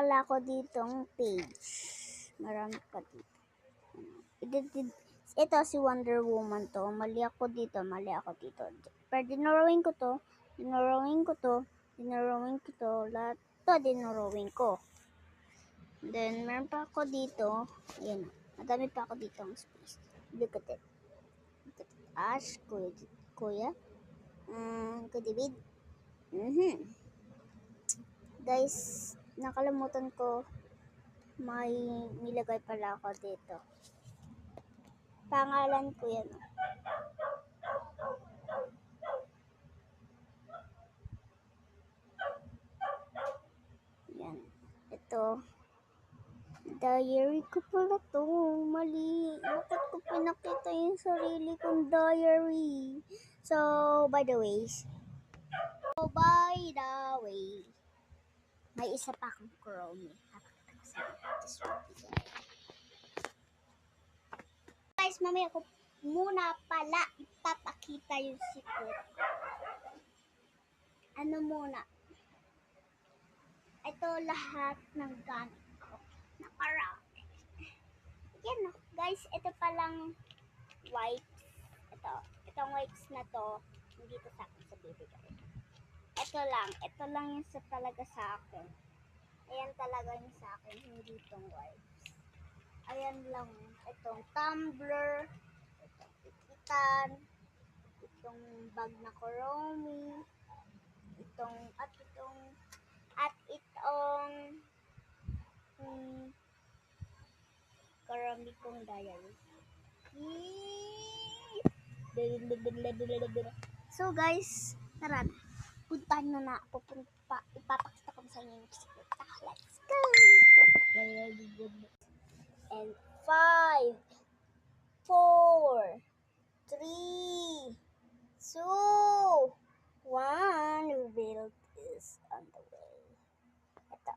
pala ako ditong page. Marami pa dito. Ito si Wonder Woman to. Mali ako dito. Pero dinrawing ko to. Lahat to dinrawing ko. Then, meron pa ako dito. Ayan. Madami pa ako dito ang space. Look at it. Ash, Kuya. David. Guys, nakalimutan ko. May nilagay pala ako dito. Pangalan ko yan. Yan. Ito. Diary ko pala to. Mali. Bakit ko pinakita yung sarili kong diary? So, by the way, may isa pa akong Chrome. Guys, mamaya ko muna pala ipapakita yung secret. Ano muna? Ito lahat ng gamit ko. Nakarami. Yan no. Guys, ito palang wipes. Itong wipes na to, hindi to sa akin sa bibigay. Ito lang yung talaga sa akin. Ayan talaga yung sa akin, hindi itong wipes. Ayan lang, itong tumbler, itong ikitan, itong bag na Kuromi, itong Kuromi kong diary. So guys, tara na. Puntahan na. Ipapakita ko sa inyo yung secret. Let's go! And 5, 4, 3, 2, 1. Reveal is on the way. Ito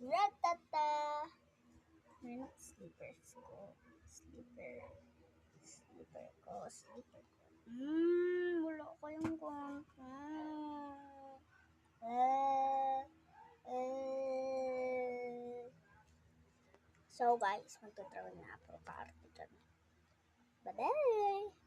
Ratata! Slippers ko. Wala kayong kwanta. So guys, magtutravel na ako. Bye-bye!